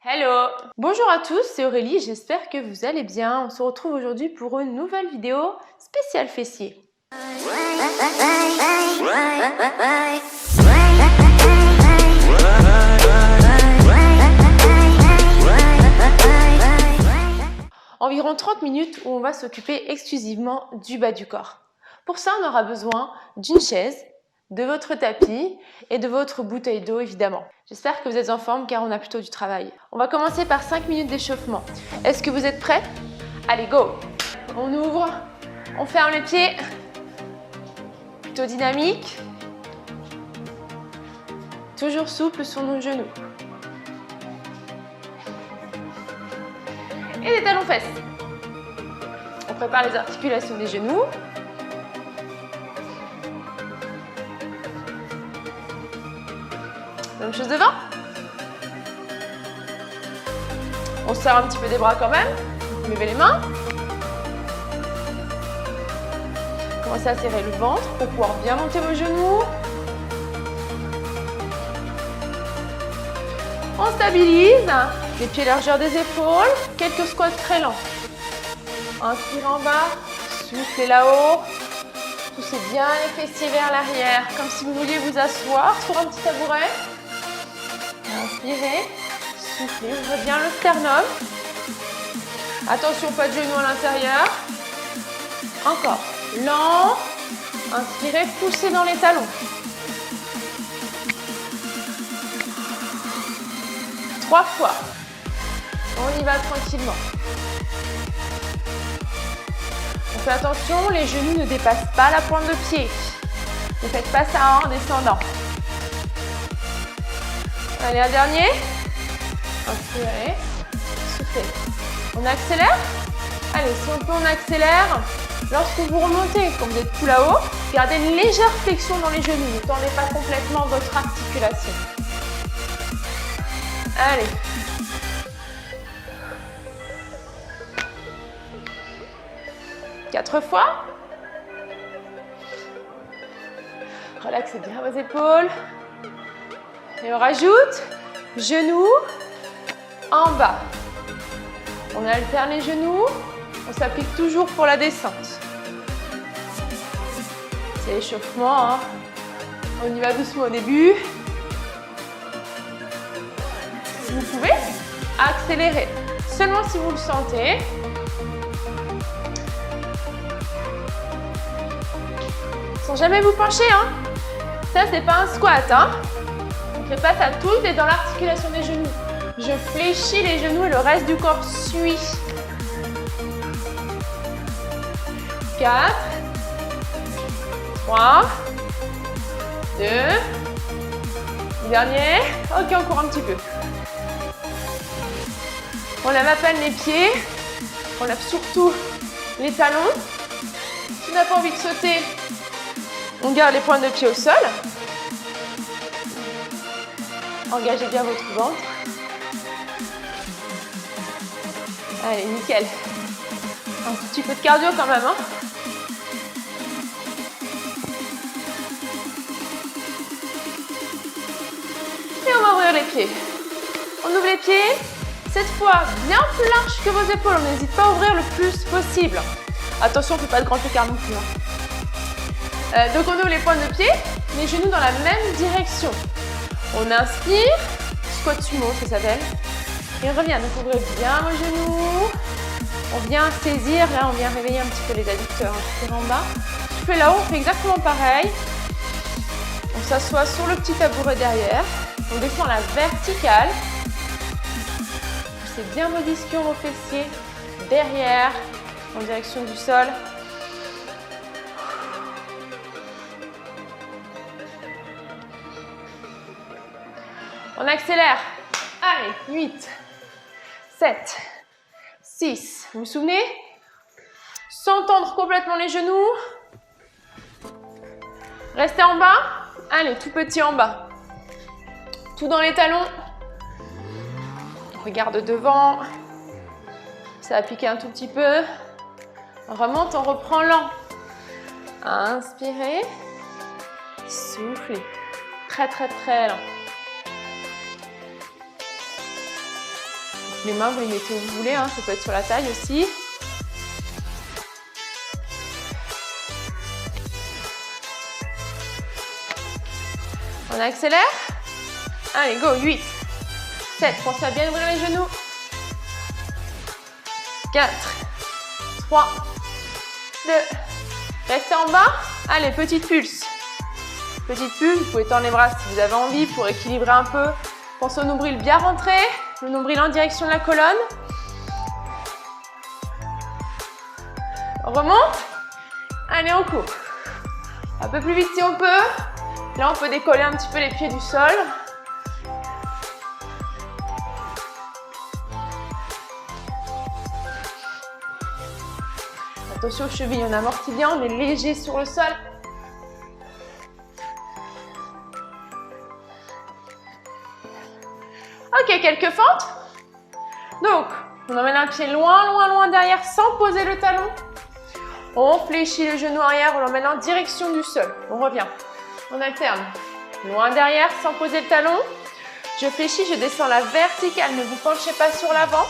Hello! Bonjour à tous, c'est Aurélie, j'espère que vous allez bien. On se retrouve aujourd'hui pour une nouvelle vidéo spéciale fessier. Environ 30 minutes où on va s'occuper exclusivement du bas du corps. Pour ça, on aura besoin d'une chaise, de votre tapis et de votre bouteille d'eau évidemment. J'espère que vous êtes en forme car on a plutôt du travail. On va commencer par 5 minutes d'échauffement. Est-ce que vous êtes prêts? Allez, go! On ouvre, on ferme les pieds. Plutôt dynamique. Toujours souple sur nos genoux. Et des talons fesses. On prépare les articulations des genoux. Même chose devant. On serre un petit peu des bras quand même. Levez les mains. Commencez à serrer le ventre pour pouvoir bien monter vos genoux. On stabilise. Les pieds largeur des épaules. Quelques squats très lents. Inspirez en bas. Soufflez là-haut. Poussez bien les fessiers vers l'arrière, comme si vous vouliez vous asseoir sur un petit tabouret. Inspirez, soufflez, ouvrez bien le sternum. Attention, pas de genoux à l'intérieur. Encore. Lent. Inspirez, poussez dans les talons. 3 fois. On y va tranquillement. On fait attention, les genoux ne dépassent pas la pointe de pied. Ne faites pas ça en descendant. Allez, un dernier. Inspirez. Soufflez. On accélère. Allez, si on peut, on accélère. Lorsque vous remontez, quand vous êtes tout là-haut, gardez une légère flexion dans les genoux. Ne tendez pas complètement votre articulation. Allez. Quatre fois. Relaxez bien vos épaules. Et on rajoute genoux en bas. On alterne les genoux. On s'applique toujours pour la descente. C'est l'échauffement. Hein. On y va doucement au début. Vous pouvez accélérer. Seulement si vous le sentez. Sans jamais vous pencher. Hein. Ça, c'est pas un squat. Hein. On fait pas ça tout et dans l'articulation des genoux. Je fléchis les genoux et le reste du corps suit. 4, 3, 2, dernier. Ok, encore un petit peu. On lève à peine les pieds. On lève surtout les talons. Si on n'a pas envie de sauter, on garde les pointes de pied au sol. Engagez bien votre ventre. Allez, nickel. Un tout petit peu de cardio quand même. Hein. Et on va ouvrir les pieds. On ouvre les pieds. Cette fois, bien plus large que vos épaules. On n'hésite pas à ouvrir le plus possible. Attention, on ne fait pas de grand écart non plus. Hein. Donc on ouvre les pointes de pied, les genoux dans la même direction. On inspire, squat sumo ça s'appelle. Et on revient, donc ouvrez bien vos genoux. On vient saisir, là on vient réveiller un petit peu les adducteurs. Inspire en bas. Je fais là-haut, on fait exactement pareil. On s'assoit sur le petit tabouret derrière. On descend la verticale. Poussez bien vos ischions, vos fessiers derrière, en direction du sol. On accélère. Allez, 8, 7, 6. Vous vous souvenez? Sans tendre complètement les genoux. Restez en bas. Allez, tout petit en bas. Tout dans les talons. On regarde devant. Ça va piquer un tout petit peu. On remonte, on reprend lent. Inspirez. Soufflez. Très, très, très lent. Les mains, vous les mettez où vous voulez, hein, ça peut être sur la taille aussi. On accélère. Allez, go, 8, 7, pensez à bien ouvrir les genoux. 4, 3, 2, restez en bas. Allez, petite pulse. Petite pulse, vous pouvez tendre les bras si vous avez envie pour équilibrer un peu. Pensez au nombril bien rentré, le nombril en direction de la colonne. On remonte. Allez, on court. Un peu plus vite si on peut. Là, on peut décoller un petit peu les pieds du sol. Attention aux chevilles, on amortit bien, on est léger sur le sol. Ok, quelques fentes. Donc, on emmène un pied loin, loin, loin derrière sans poser le talon. On fléchit le genou arrière, on l'emmène en direction du sol. On revient. On alterne. Loin derrière sans poser le talon. Je fléchis, je descends la verticale. Ne vous penchez pas sur l'avant.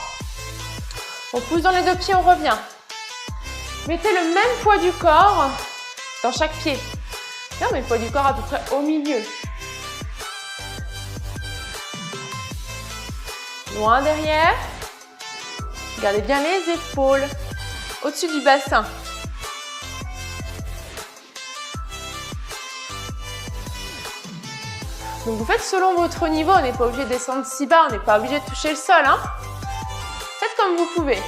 On pousse dans les deux pieds, on revient. Mettez le même poids du corps dans chaque pied. Là, on met le poids du corps à peu près au milieu. Loin derrière. Gardez bien les épaules au-dessus du bassin. Donc vous faites selon votre niveau, on n'est pas obligé de descendre si bas, on n'est pas obligé de toucher le sol. Hein. Faites comme vous pouvez.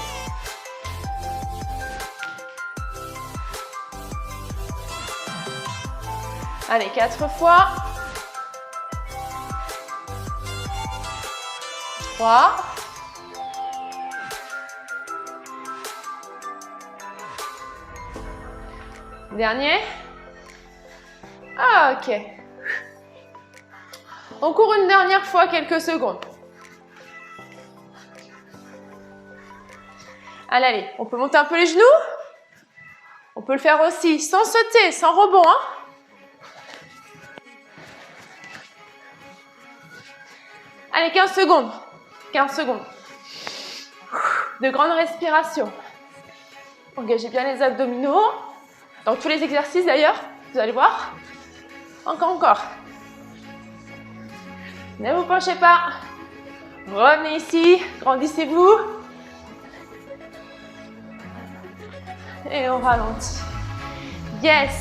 Allez, 4 fois. 3. Dernier. Ah, ok. On court une dernière fois, quelques secondes. Allez, on peut monter un peu les genoux. On peut le faire aussi sans sauter, sans rebond. Hein. Allez, 15 secondes. 15 secondes. De grandes respirations. Engagez bien les abdominaux. Dans tous les exercices d'ailleurs, vous allez voir. Encore. Ne vous penchez pas. Revenez ici. Grandissez-vous. Et on ralentit. Yes.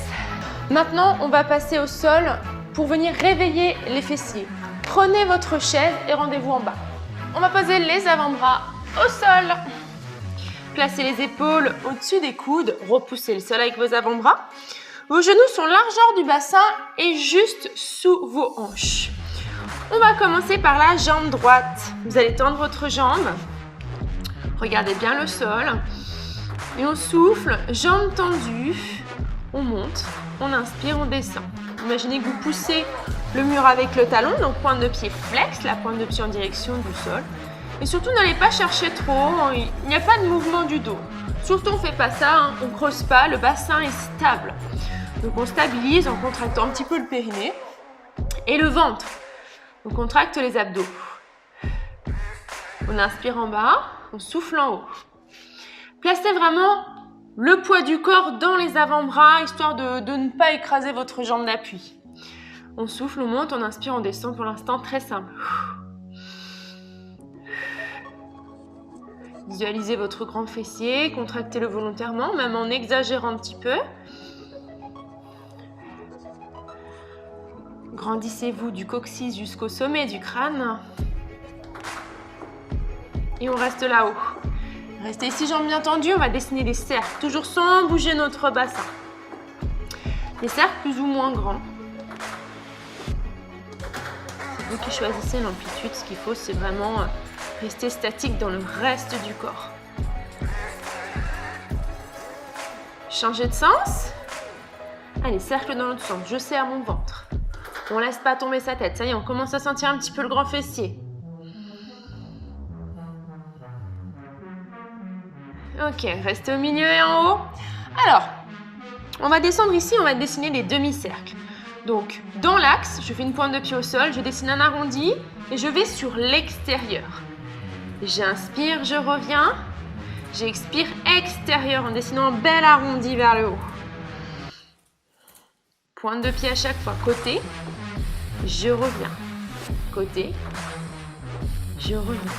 Maintenant, on va passer au sol pour venir réveiller les fessiers. Prenez votre chaise et rendez-vous en bas. On va poser les avant-bras au sol. Placez les épaules au-dessus des coudes. Repoussez le sol avec vos avant-bras. Vos genoux sont largeur du bassin et juste sous vos hanches. On va commencer par la jambe droite. Vous allez tendre votre jambe. Regardez bien le sol. Et on souffle, jambes tendues. On monte, on inspire, on descend. Imaginez que vous poussez le mur avec le talon, donc pointe de pied flex, la pointe de pied en direction du sol. Et surtout, n'allez pas chercher trop, il n'y a pas de mouvement du dos. Surtout, on ne fait pas ça, hein, on ne creuse pas, le bassin est stable. Donc, on stabilise en contractant un petit peu le périnée et le ventre. On contracte les abdos. On inspire en bas, on souffle en haut. Placez vraiment le poids du corps dans les avant-bras, histoire de ne pas écraser votre jambe d'appui. On souffle, on monte, on inspire, on descend. Pour l'instant, très simple. Visualisez votre grand fessier, contractez-le volontairement, même en exagérant un petit peu. Grandissez-vous du coccyx jusqu'au sommet du crâne. Et on reste là-haut. Restez ici, jambes bien tendues, on va dessiner des cercles, toujours sans bouger notre bassin. Des cercles plus ou moins grands. C'est vous qui choisissez l'amplitude, ce qu'il faut, c'est vraiment rester statique dans le reste du corps. Changez de sens. Allez, cercle dans l'autre sens, je serre mon ventre. On ne laisse pas tomber sa tête, ça y est, on commence à sentir un petit peu le grand fessier. Ok, restez au milieu et en haut. Alors, on va descendre ici, on va dessiner des demi-cercles. Donc, dans l'axe, je fais une pointe de pied au sol, je dessine un arrondi et je vais sur l'extérieur. J'inspire, je reviens. J'expire extérieur en dessinant un bel arrondi vers le haut. Pointe de pied à chaque fois. Côté, je reviens. Côté, je reviens.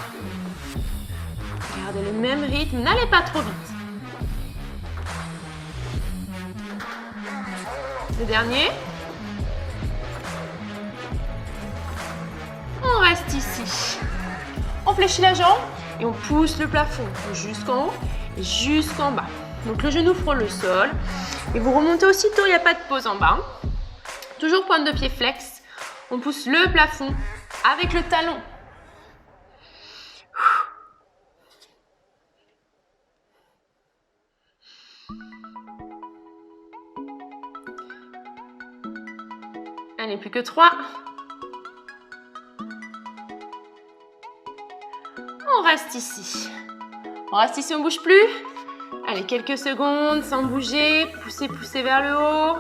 Gardez le même rythme, n'allez pas trop vite. Le dernier. On reste ici. On fléchit la jambe et on pousse le plafond jusqu'en haut et jusqu'en bas. Donc le genou frôle le sol et vous remontez aussitôt, il n'y a pas de pause en bas. Toujours pointe de pied flex. On pousse le plafond avec le talon. Allez, plus que 3. On reste ici. On reste ici, on ne bouge plus. Allez, quelques secondes sans bouger. Poussez, poussez vers le haut.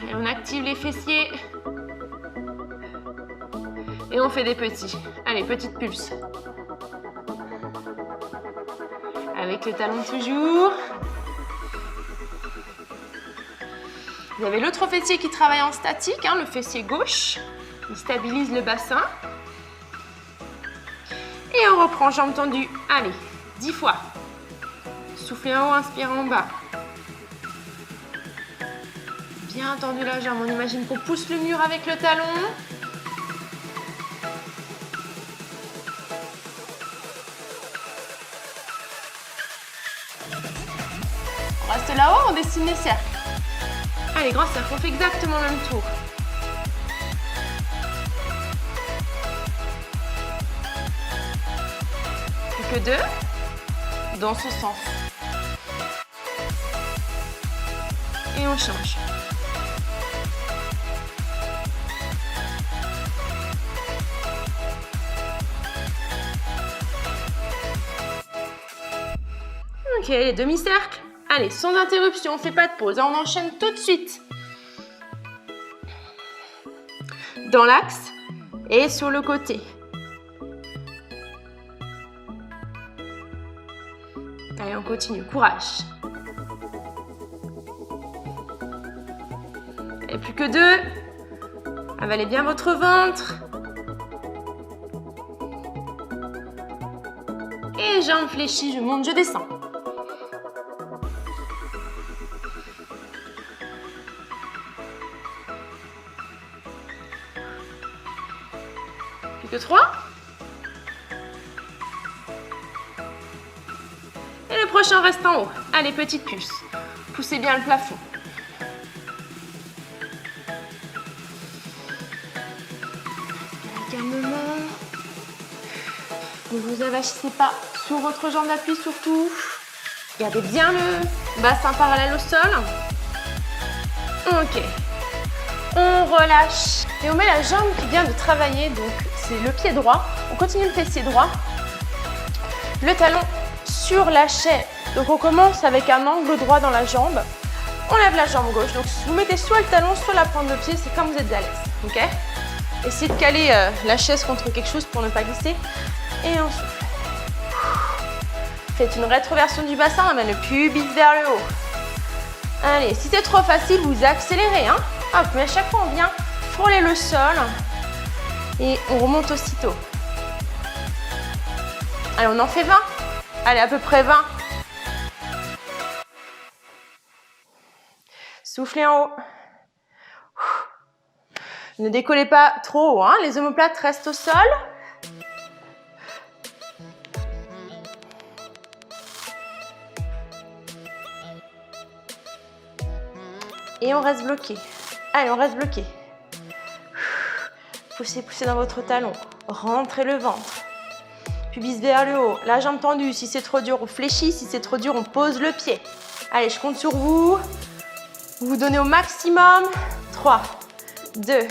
Et on active les fessiers. Et on fait des petits. Allez, petite pulse. Avec le talon toujours. Vous avez l'autre fessier qui travaille en statique, le fessier gauche. Il stabilise le bassin. Et on reprend, jambes tendues. Allez, 10 fois. Soufflez en haut, inspirez en bas. Bien tendu la jambe. On imagine qu'on pousse le mur avec le talon. On reste là-haut, on dessine les cercles. Allez, grand cercle, on fait exactement le même tour. Plus que 2. Dans ce sens. Et on change. Ok, les demi-cercles. Allez, sans interruption, on ne fait pas de pause. On enchaîne tout de suite. Dans l'axe et sur le côté. Allez, on continue. Courage. Et plus que 2. Avalez bien votre ventre. Et jambes fléchies, je monte, je descends. Plus que 3. Et le prochain reste en haut. Allez, petite pulse. Poussez bien le plafond. Calmement. Ne vous avachissez pas sur votre jambe d'appui surtout. Gardez bien le bassin parallèle au sol. Ok. On relâche. Et on met la jambe qui vient de travailler. Donc, c'est le pied droit. On continue le fessier droit. Le talon sur la chaise. Donc, on commence avec un angle droit dans la jambe. On lève la jambe gauche. Donc, vous mettez soit le talon, soit la pointe de pied. C'est comme vous êtes à l'aise. Ok? Essayez de caler la chaise contre quelque chose pour ne pas glisser. Et on souffle. Faites une rétroversion du bassin. On amène le pubis vers le haut. Allez, si c'est trop facile, vous accélérez. Hop, mais à chaque fois, on vient frôler le sol. Et on remonte aussitôt. Allez, on en fait 20. Allez, à peu près 20. Soufflez en haut. Ne décollez pas trop haut. Les omoplates restent au sol. Et on reste bloqué. Allez, on reste bloqué. Poussez, poussez dans votre talon. Rentrez le ventre. Pubis vers le haut. La jambe tendue. Si c'est trop dur, on fléchit. Si c'est trop dur, on pose le pied. Allez, je compte sur vous. Vous vous donnez au maximum. 3, 2,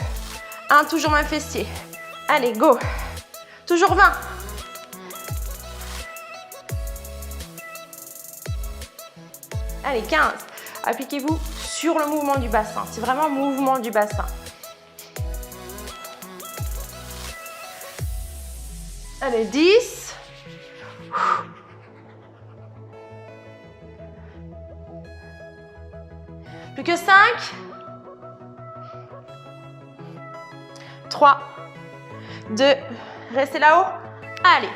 1. Toujours même fessier. Allez, go. Toujours 20. Allez, 15. Appliquez-vous sur le mouvement du bassin. C'est vraiment un mouvement du bassin. Allez, 10. Plus que 5. 3, 2, restez là-haut. Allez.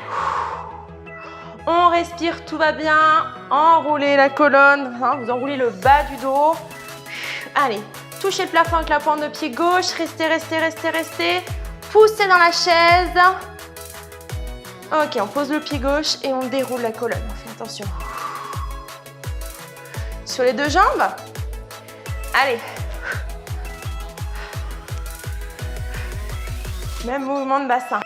On respire, tout va bien. Enroulez la colonne, hein, vous enroulez le bas du dos. Allez, touchez le plafond avec la pointe de pied gauche. Restez, restez, restez, restez. Poussez dans la chaise. Ok, on pose le pied gauche et on déroule la colonne. On fait attention. Sur les deux jambes. Allez. Même mouvement de bassin.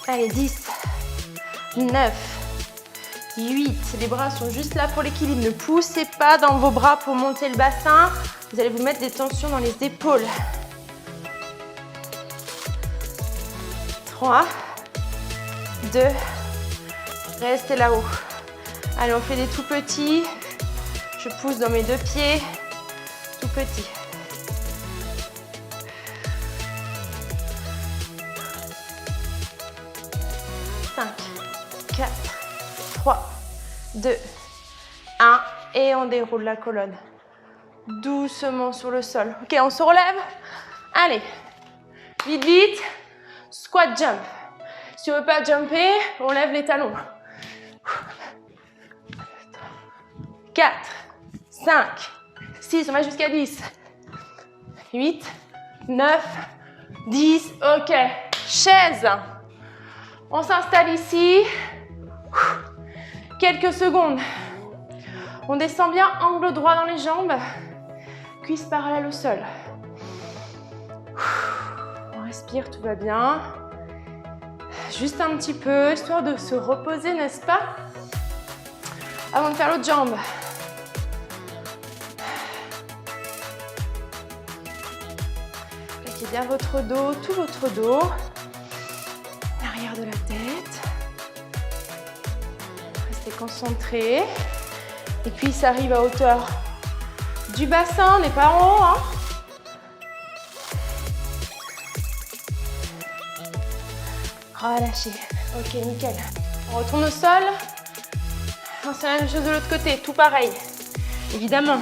Allez, 10, 9, 8. Les bras sont juste là pour l'équilibre. Ne poussez pas dans vos bras pour monter le bassin. Vous allez vous mettre des tensions dans les épaules. 3, 2, restez là-haut. Allez, on fait des tout petits. Je pousse dans mes deux pieds. Tout petit. 5, 4, 3, 2, 1. Et on déroule la colonne. Doucement sur le sol. Ok, on se relève. Allez. Vite, vite. Squat jump. Si on ne veut pas jumper, on lève les talons. 4, 5, 6, on va jusqu'à 10. 8, 9, 10. Ok. Chaise. On s'installe ici. Quelques secondes. On descend bien, angle droit dans les jambes. Cuisses parallèles au sol. On respire, tout va bien. Juste un petit peu, histoire de se reposer, n'est-ce pas? Avant de faire l'autre jambe. Plaquez bien votre dos, tout votre dos. L'arrière de la tête. Restez concentrés. Et puis ça arrive à hauteur du bassin, on n'est pas en haut, hein. Relâchez. Ok, nickel. On retourne au sol. On fait la même chose de l'autre côté, tout pareil. Évidemment.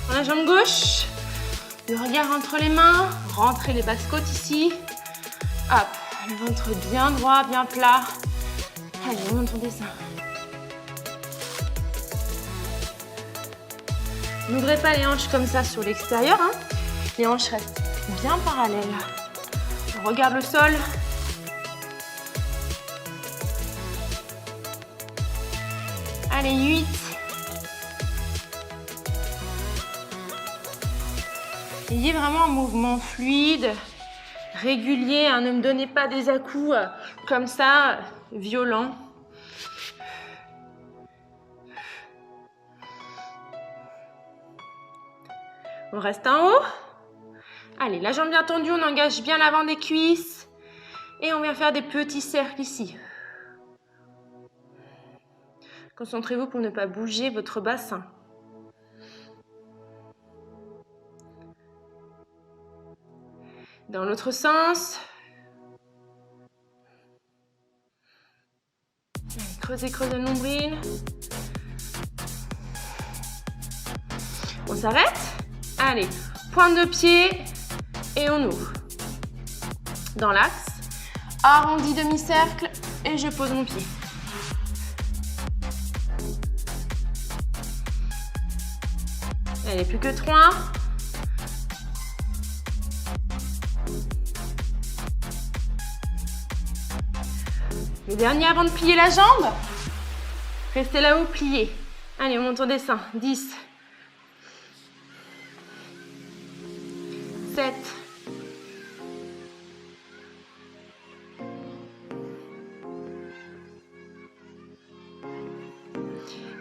Prends la jambe gauche. Le regard entre les mains. Rentrez les basses côtes ici. Hop, le ventre bien droit, bien plat. Allez, on monte, on descend. N'ouvrez pas les hanches comme ça sur l'extérieur, hein. Les hanches restent bien parallèles. On regarde le sol. Allez, 8. Ayez vraiment un mouvement fluide, régulier, hein. Ne me donnez pas des à-coups comme ça, violents. On reste en haut. Allez, la jambe bien tendue, on engage bien l'avant des cuisses. Et on vient faire des petits cercles ici. Concentrez-vous pour ne pas bouger votre bassin. Dans l'autre sens. Creusez, creusez le nombril. On s'arrête. Allez, pointe de pied et on ouvre. Dans l'axe, arrondi demi-cercle et je pose mon pied. Allez, plus que 3. Le dernier avant de plier la jambe. Restez là-haut, pliez. Allez, on monte, on descend. 10. 7.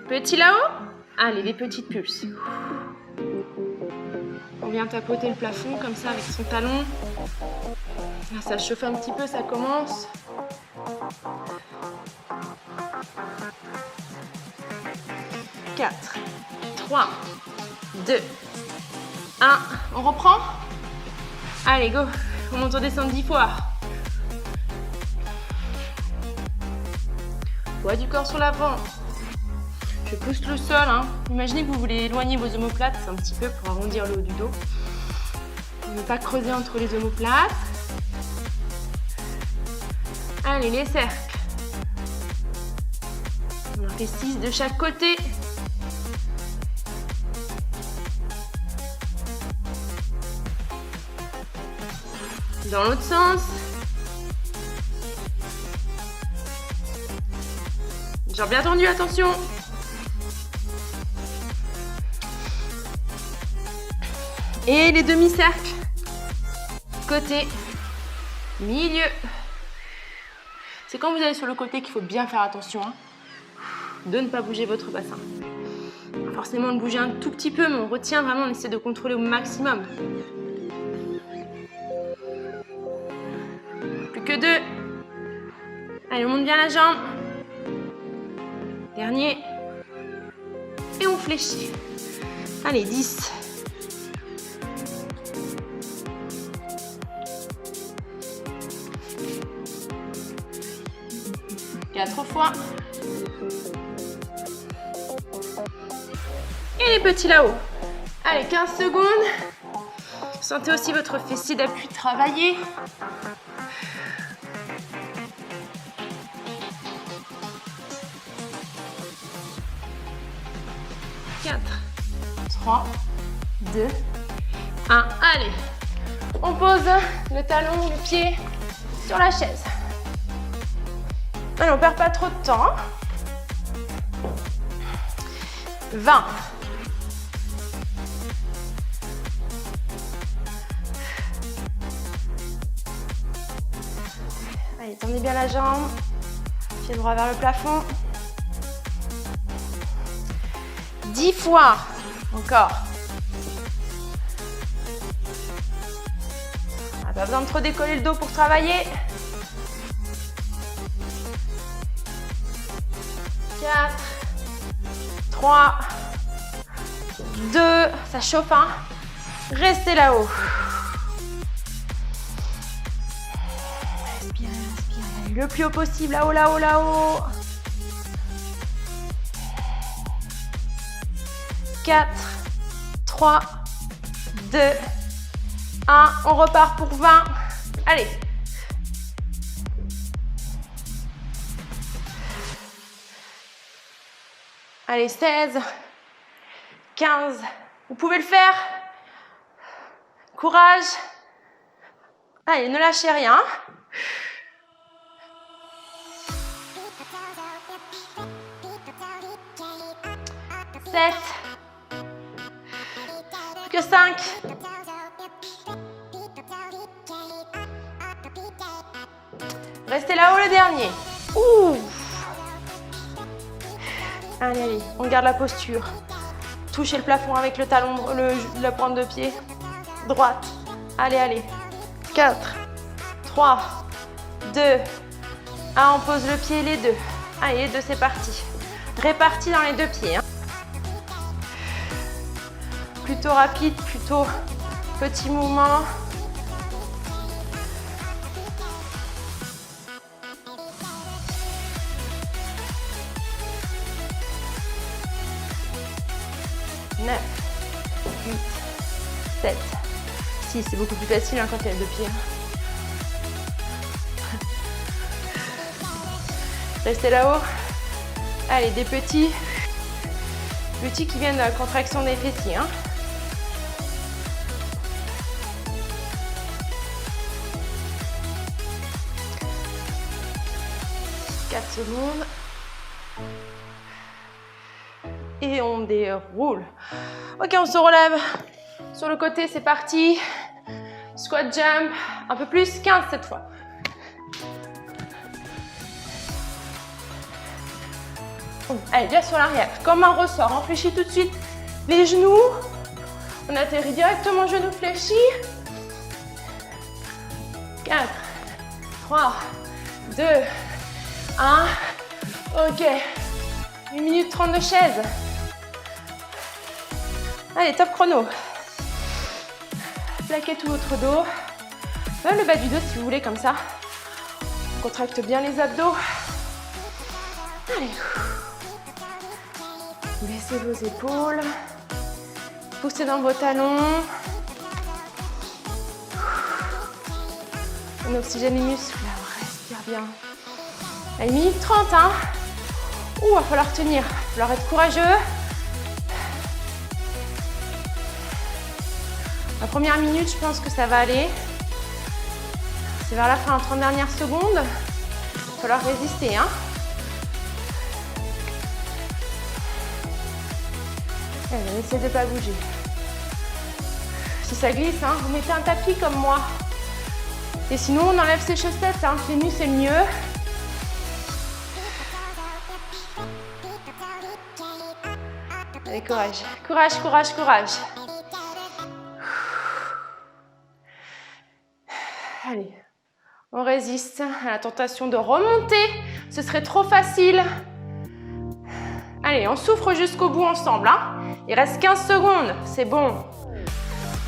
'Petit là-haut. Allez, les petites pulses. On vient tapoter le plafond comme ça avec son talon. Là, ça chauffe un petit peu, ça commence. 4, 3, 2, 1. On reprend? Allez, go. On monte, on descend 10 fois. Poids du corps sur l'avant. Je pousse le sol. Hein. Imaginez que vous voulez éloigner vos omoplates un petit peu pour arrondir le haut du dos. Ne pas creuser entre les omoplates. Allez, les cercles. On en fait 6 de chaque côté. Dans l'autre sens. Jambes bien tendues, attention. Et les demi-cercles. Côté, milieu. C'est quand vous allez sur le côté qu'il faut bien faire attention hein, de ne pas bouger votre bassin. Forcément, de bouger un tout petit peu, mais on retient vraiment, on essaie de contrôler au maximum. Plus que 2. Allez, on monte bien la jambe. Dernier. Et on fléchit. Allez, 10. Quatre fois. Et les petits là-haut. Allez, 15 secondes. Sentez aussi votre fessier d'appui travailler. Quatre, 3, 2, 1. Allez, on pose le talon, le pied sur la chaise. Allez, on perd pas trop de temps. 20. Allez, tendez bien la jambe. Pied droit vers le plafond. 10 fois. Encore. On n'a pas besoin de trop décoller le dos pour travailler. 4, 3, 2, ça chauffe, hein. Restez là-haut. Respirez, respirez. Le plus haut possible, là-haut, là-haut, là-haut. 4, 3, 2, 1. On repart pour 20. Allez. Allez, 16, 15, vous pouvez le faire. Courage. Allez, ne lâchez rien. 7, plus que 5. Restez là-haut le dernier. Ouh. Allez, allez, on garde la posture. Touchez le plafond avec le talon, la pointe de pied. Droite. Allez, allez. 4, 3, 2, 1. On pose le pied, les deux. Allez, les deux, c'est parti. Répartis dans les deux pieds. Hein. Plutôt rapide, plutôt petit mouvement. Neuf, 8, 7, 6. C'est beaucoup plus facile hein, quand il y a deux pieds. Restez là-haut. Allez, des petits qui viennent de la contraction des fessiers. Hein. Secondes. Et on déroule. Ok, on se relève. Sur le côté, c'est parti. Squat jump. Un peu plus, 15 cette fois. Allez, bien sur l'arrière. Comme un ressort. On fléchit tout de suite les genoux. On atterrit directement genoux fléchis. 4, 3, 2, 1. Ok. 1 minute 30 de chaise. Allez, top chrono. Plaquez tout votre dos. Même le bas du dos si vous voulez, comme ça. On contracte bien les abdos. Allez. Baissez vos épaules. Poussez dans vos talons. On oxygène les muscles. Là, on respire bien. Allez, minute 30, hein. Ouh, il va falloir tenir. Il va falloir être courageux. La première minute, je pense que ça va aller. C'est vers la fin, en 30 dernières secondes. Il va falloir résister, hein. Allez, essayez de ne pas bouger. Si ça glisse, hein, vous mettez un tapis comme moi. Et sinon, on enlève ses chaussettes, hein. Pieds nus, c'est mieux. Allez, courage. Courage, courage, courage. Allez, on résiste à la tentation de remonter. Ce serait trop facile. Allez, on souffre jusqu'au bout ensemble, hein. Il reste 15 secondes, c'est bon.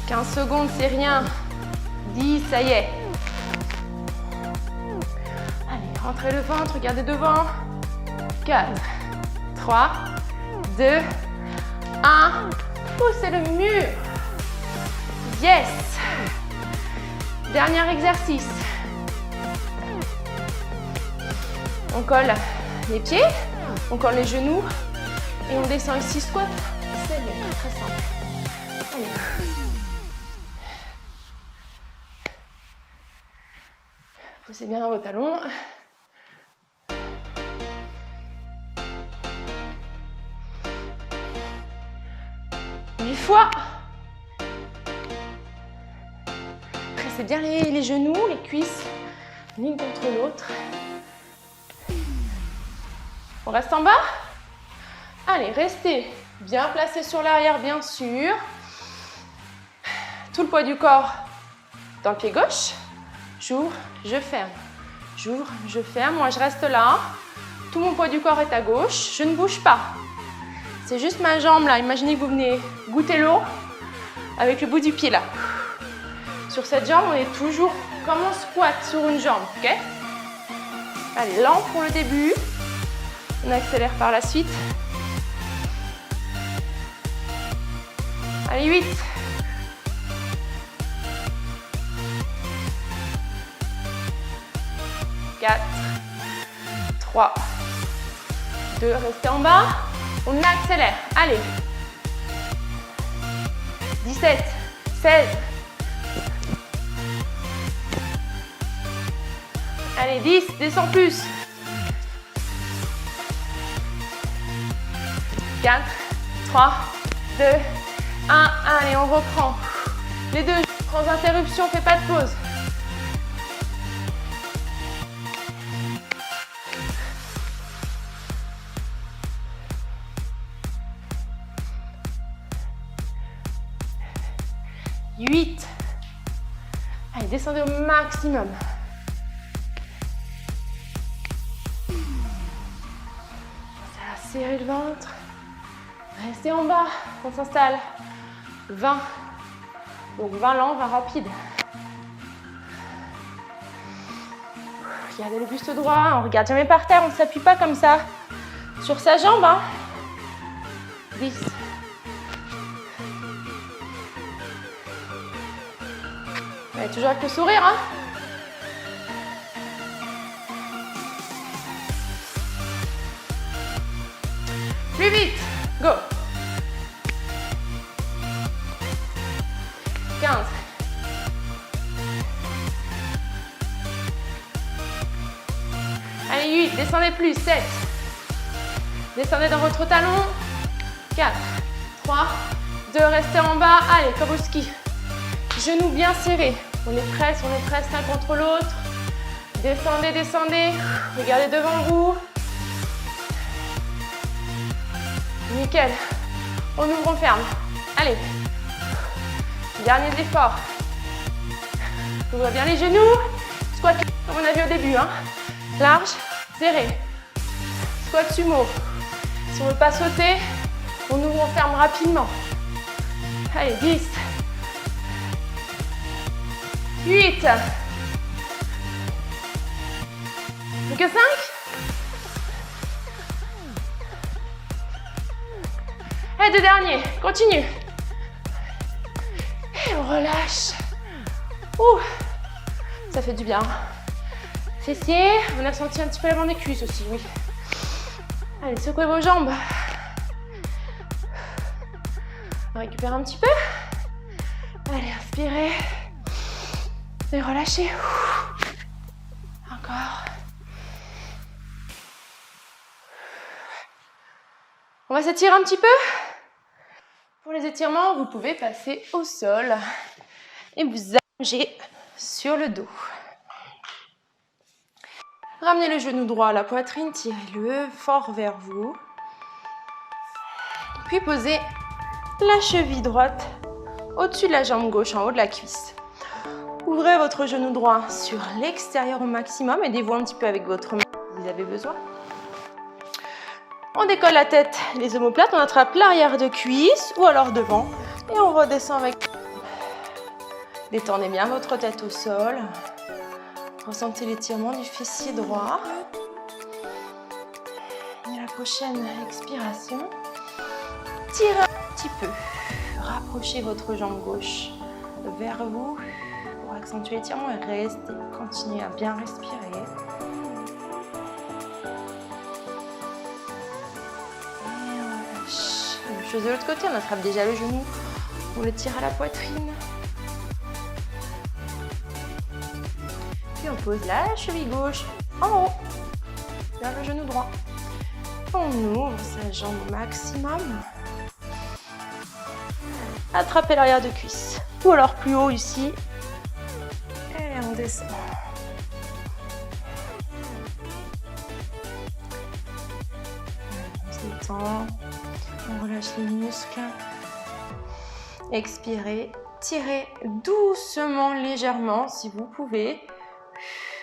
15 secondes, c'est rien. 10, ça y est. Allez, rentrez le ventre, regardez devant. 4, 3, 2, 1. Poussez le mur. Yes. Dernier exercice. On colle les pieds, on colle les genoux et on descend ici squat. C'est très simple. Allez. Poussez bien vos talons. Une fois. Pressez bien les genoux, les cuisses, l'une contre l'autre. On reste en bas. Allez, restez bien placé sur l'arrière, bien sûr. Tout le poids du corps dans le pied gauche. J'ouvre, je ferme. J'ouvre, je ferme. Moi, je reste là. Tout mon poids du corps est à gauche. Je ne bouge pas. C'est juste ma jambe là. Imaginez que vous venez goûter l'eau avec le bout du pied là. Sur cette jambe, on est toujours comme on squat sur une jambe, ok? Allez, lent pour le début. On accélère par la suite. Allez, 8. 4, 3, 2, restez en bas. On accélère. Allez. 17, 16. Allez, 10, descends plus. 4, 3, 2, 1. Allez, on reprend. Les deux, sans interruption, on ne fait pas de pause. Huit. Allez, descendez au maximum. Serrez le ventre. Restez en bas. On s'installe. 20. Donc 20 lent, 20 rapide. Regardez le buste droit. On regarde jamais par terre. On ne s'appuie pas comme ça sur sa jambe. Hein. 10. Allez, toujours avec le sourire. Hein. Plus vite. Go. 15. Allez, 8. Descendez plus. 7. Descendez dans votre talon. 4, 3, 2. Restez en bas. Allez, comme au ski. Genoux bien serrés. On est presque l'un contre l'autre. Descendez, descendez. Regardez devant vous. Nickel. On ouvre, on ferme. Allez. Dernier effort. Ouvrez bien les genoux. Squat comme on a vu au début. Hein. Large, serré. Squat sumo. Si on ne veut pas sauter, on ouvre, on ferme rapidement. Allez, 10. 8. Plus que 5. Et 2 derniers. Continue. Et on relâche. Ouh. Ça fait du bien. Fessiers. On a senti un petit peu l'avant des cuisses aussi, oui. Allez, secouez vos jambes. On récupère un petit peu. Allez, inspirez. Et relâchez. Encore. On va s'étirer un petit peu. Pour les étirements, vous pouvez passer au sol et vous allonger sur le dos. Ramenez le genou droit à la poitrine, tirez-le fort vers vous. Puis posez la cheville droite au-dessus de la jambe gauche, en haut de la cuisse. Ouvrez votre genou droit sur l'extérieur au maximum. Aidez-vous un petit peu avec votre main si vous avez besoin. On décolle la tête, les omoplates, on attrape l'arrière de cuisse ou alors devant et on redescend avec. Détendez bien votre tête au sol. Ressentez l'étirement du fessier droit. Et la prochaine expiration, tirez un petit peu. Rapprochez votre jambe gauche vers vous pour accentuer l'étirement et restez. Continuez à bien respirer. Même chose de l'autre côté, on attrape déjà le genou, on le tire à la poitrine. Puis on pose la cheville gauche en haut, vers le genou droit. On ouvre sa jambe au maximum. Attrapez l'arrière de cuisse, ou alors plus haut ici. Et on descend. On se détend. On relâche les muscles. Expirez. Tirez doucement, légèrement, si vous pouvez,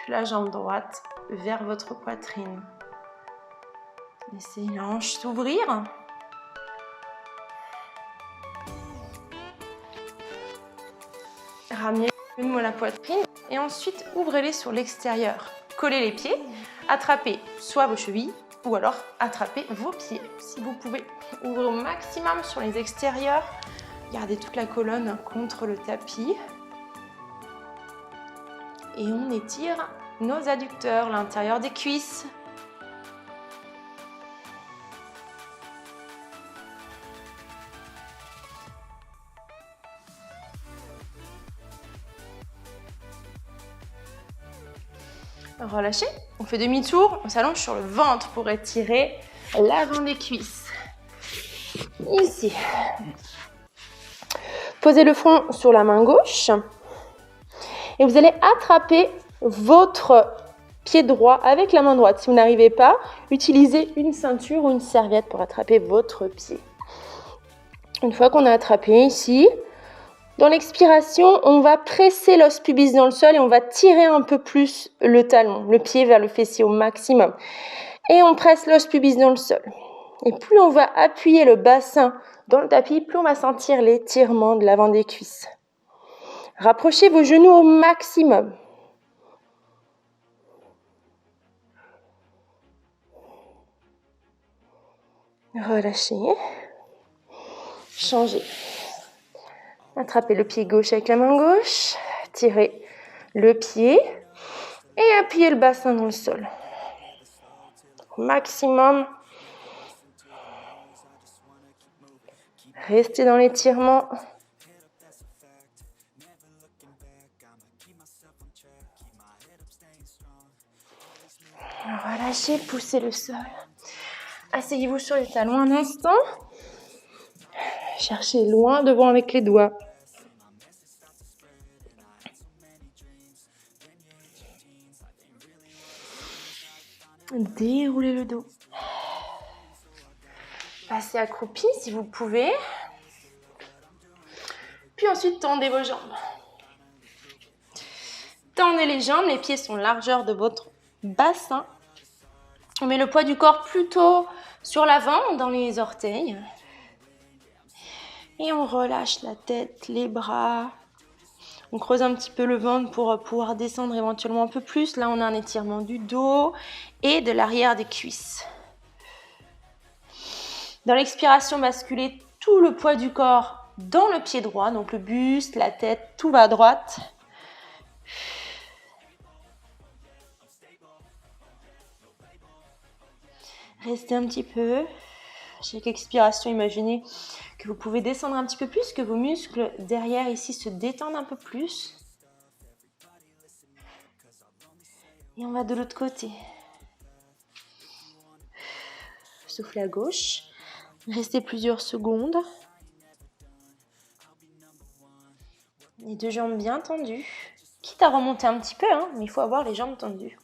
la jambe droite vers votre poitrine. Laissez les hanches s'ouvrir. Ramenez les genoux à la poitrine et ensuite ouvrez-les sur l'extérieur. Collez les pieds, attrapez soit vos chevilles ou alors attrapez vos pieds. Si vous pouvez, ouvrez au maximum sur les extérieurs. Gardez toute la colonne contre le tapis. Et on étire nos adducteurs, l'intérieur des cuisses. Relâchez, on fait demi-tour, on s'allonge sur le ventre pour étirer l'avant des cuisses. Ici. Posez le front sur la main gauche et vous allez attraper votre pied droit avec la main droite. Si vous n'arrivez pas, utilisez une ceinture ou une serviette pour attraper votre pied. Une fois qu'on a attrapé ici, dans l'expiration, on va presser l'os pubis dans le sol et on va tirer un peu plus le talon, le pied vers le fessier au maximum. Et on presse l'os pubis dans le sol. Et plus on va appuyer le bassin dans le tapis, plus on va sentir l'étirement de l'avant des cuisses. Rapprochez vos genoux au maximum. Relâchez. Changez. Attrapez le pied gauche avec la main gauche. Tirez le pied et appuyez le bassin dans le sol. Au maximum. Restez dans l'étirement. Relâchez, poussez le sol. Asseyez-vous sur les talons un instant. Cherchez loin devant avec les doigts. Déroulez le dos. Passez accroupi si vous pouvez. Puis ensuite, tendez vos jambes. Tendez les jambes, les pieds sont largeur de votre bassin. On met le poids du corps plutôt sur l'avant, dans les orteils. Et on relâche la tête, les bras. On creuse un petit peu le ventre pour pouvoir descendre éventuellement un peu plus. Là, on a un étirement du dos et de l'arrière des cuisses. Dans l'expiration, basculez tout le poids du corps dans le pied droit. Donc le buste, la tête, tout va à droite. Restez un petit peu. Chaque expiration, imaginez que vous pouvez descendre un petit peu plus, que vos muscles derrière ici se détendent un peu plus. Et on va de l'autre côté. Soufflez à gauche. Restez plusieurs secondes. Les deux jambes bien tendues. Quitte à remonter un petit peu, hein, mais il faut avoir les jambes tendues.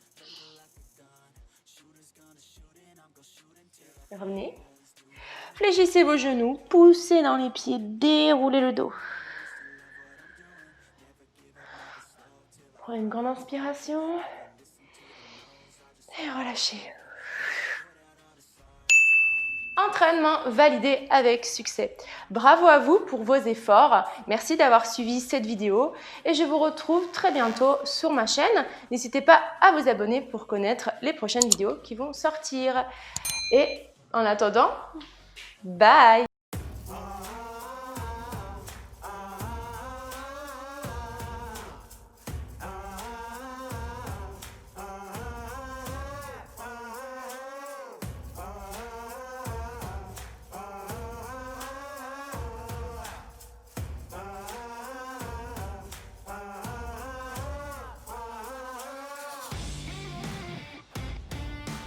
Revenez. Fléchissez vos genoux, poussez dans les pieds, déroulez le dos. Prenez une grande inspiration. Et relâchez. Entraînement validé avec succès. Bravo à vous pour vos efforts. Merci d'avoir suivi cette vidéo et je vous retrouve très bientôt sur ma chaîne. N'hésitez pas à vous abonner pour connaître les prochaines vidéos qui vont sortir. Et en attendant, bye!